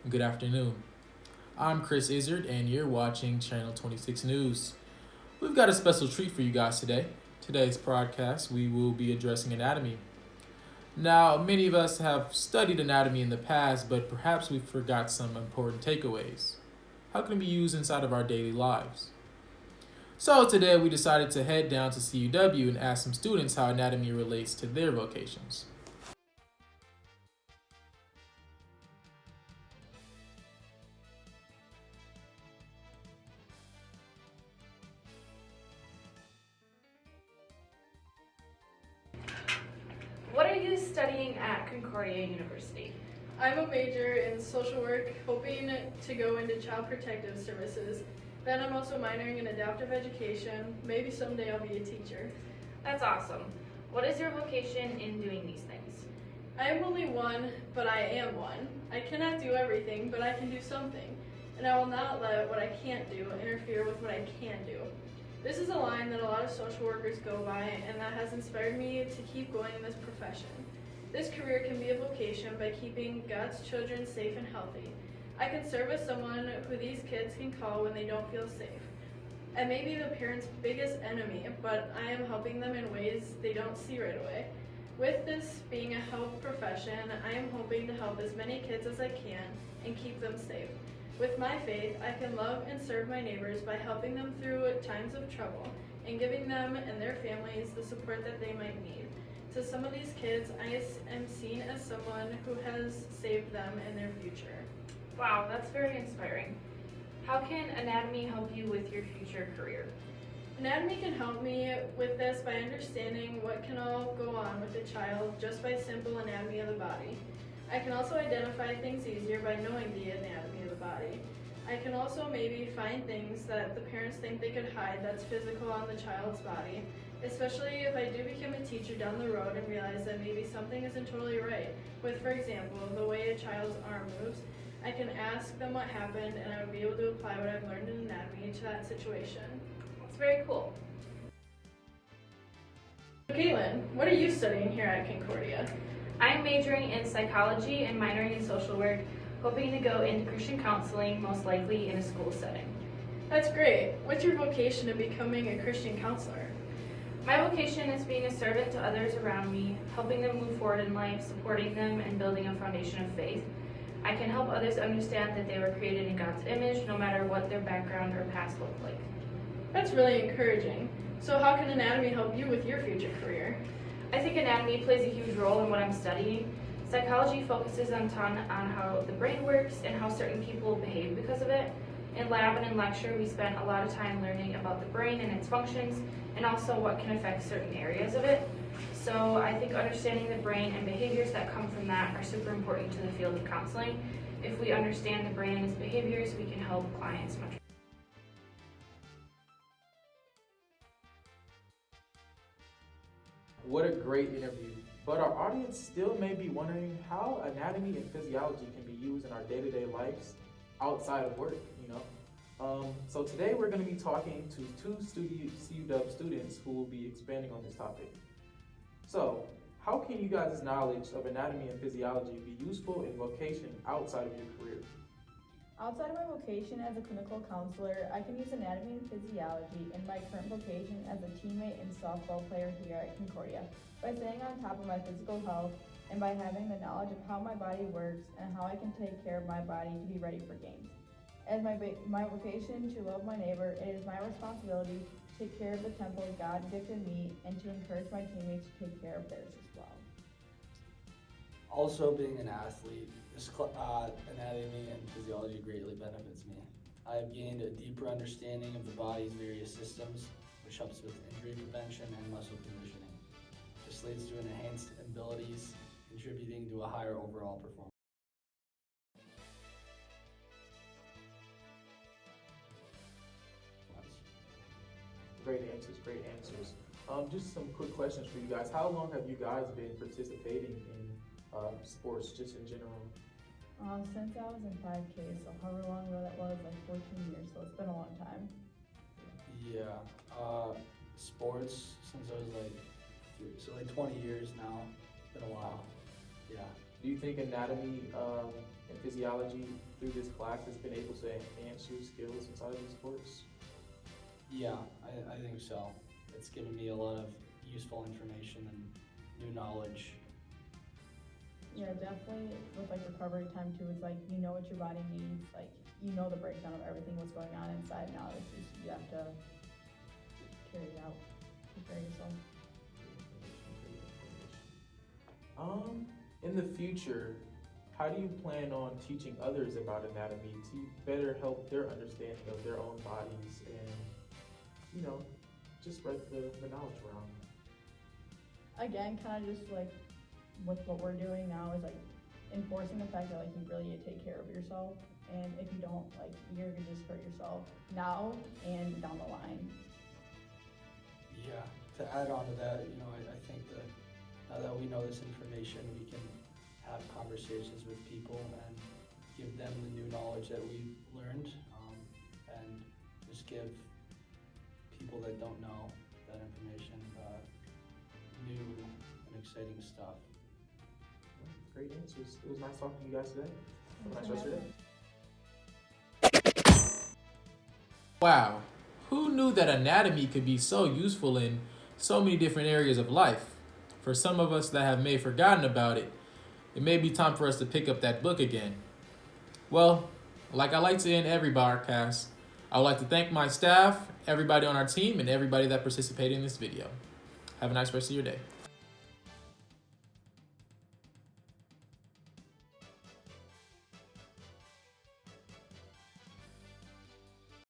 Good afternoon. I'm Chris Izzard, and you're watching Channel 26 News. We've got a special treat for you guys today. Today's podcast, we will be addressing anatomy. Now, many of us have studied anatomy in the past, but perhaps we forgot some important takeaways. How can it be used inside of our daily lives? So, today we decided to head down to CUW and ask some students how anatomy relates to their vocations. What are you studying at Concordia University? I'm a major in social work, hoping to go into child protective services. Then I'm also minoring in adaptive education. Maybe someday I'll be a teacher. That's awesome. What is your vocation in doing these things? I am only one, but I am one. I cannot do everything, but I can do something. And I will not let what I can't do interfere with what I can do. This is a line that a lot of social workers go by, and that has inspired me to keep going in this profession. This career can be a vocation by keeping God's children safe and healthy. I can serve as someone who these kids can call when they don't feel safe. I may be the parents' biggest enemy, but I am helping them in ways they don't see right away. With this being a health profession, I am hoping to help as many kids as I can and keep them safe. With my faith, I can love and serve my neighbors by helping them through times of trouble and giving them and their families the support that they might need. To some of these kids, I am seen as someone who has saved them and their future. Wow, that's very inspiring. How can anatomy help you with your future career? Anatomy can help me with this by understanding what can all go on with a child just by simple anatomy of the body. I can also identify things easier by knowing the anatomy of the body. I can also maybe find things that the parents think they could hide that's physical on the child's body, especially if I do become a teacher down the road and realize that maybe something isn't totally right with, for example, the way a child's arm moves. I can ask them what happened and I would be able to apply what I've learned in anatomy to that situation. That's very cool. Caitlin, what are you studying here at Concordia? I'm majoring in psychology and minoring in social work, hoping to go into Christian counseling, most likely in a school setting. That's great. What's your vocation in becoming a Christian counselor? My vocation is being a servant to others around me, helping them move forward in life, supporting them, and building a foundation of faith. I can help others understand that they were created in God's image, no matter what their background or past looked like. That's really encouraging. So how can anatomy help you with your future career? I think anatomy plays a huge role in what I'm studying. Psychology focuses a ton on how the brain works and how certain people behave because of it. In lab and in lecture, we spent a lot of time learning about the brain and its functions, and also what can affect certain areas of it. So I think understanding the brain and behaviors that come from that are super important to the field of counseling. If we understand the brain and its behaviors, we can help clients much better. What a great interview. But our audience still may be wondering how anatomy and physiology can be used in our day-to-day lives outside of work, So today we're going to be talking to two CUW students who will be expanding on this topic. So, how can you guys' knowledge of anatomy and physiology be useful in vocation outside of your career? Outside of my vocation as a clinical counselor, I can use anatomy and physiology in my current vocation as a teammate and softball player here at Concordia by staying on top of my physical health and by having the knowledge of how my body works and how I can take care of my body to be ready for games. As my vocation to love my neighbor, it is my responsibility to take care of the temple God gifted me and to encourage my teammates to take care of theirs as well. Also, being an athlete, anatomy and physiology greatly benefits me. I have gained a deeper understanding of the body's various systems, which helps with injury prevention and muscle conditioning. This leads to enhanced abilities, contributing to a higher overall performance. Great answers, great answers. Just some quick questions for you guys. How long have you guys been participating in sports, just in general? Since I was in 5K, so however long ago that was, like 14 years, so it's been a long time. Yeah, sports since I was like 20 years now. It's been a while. Yeah. Do you think anatomy and physiology through this class has been able to enhance your skills inside of these sports? Yeah, I think so. It's given me a lot of useful information and new knowledge. Yeah, definitely with like recovery time too, it's like you know what your body needs, like you know the breakdown of everything what's going on inside. Now it's just you have to carry it out, prepare yourself. In the future, how do you plan on teaching others about anatomy to better help their understanding of their own bodies and, just spread the knowledge around? Again, kind of just like with what we're doing now is like enforcing the fact that like you really need to take care of yourself, and if you don't, like you're gonna just hurt yourself now and down the line. Yeah, to add on to that, I think that now that we know this information, we can have conversations with people and give them the new knowledge that we've learned, and just give people that don't know that information new and exciting stuff. Great answers. It was nice talking to you guys today. Have a nice rest of your day. Wow, who knew that anatomy could be so useful in so many different areas of life? For some of us that have may forgotten about it, it may be time for us to pick up that book again. Well, like I like to end every broadcast, I would like to thank my staff, everybody on our team, and everybody that participated in this video. Have a nice rest of your day.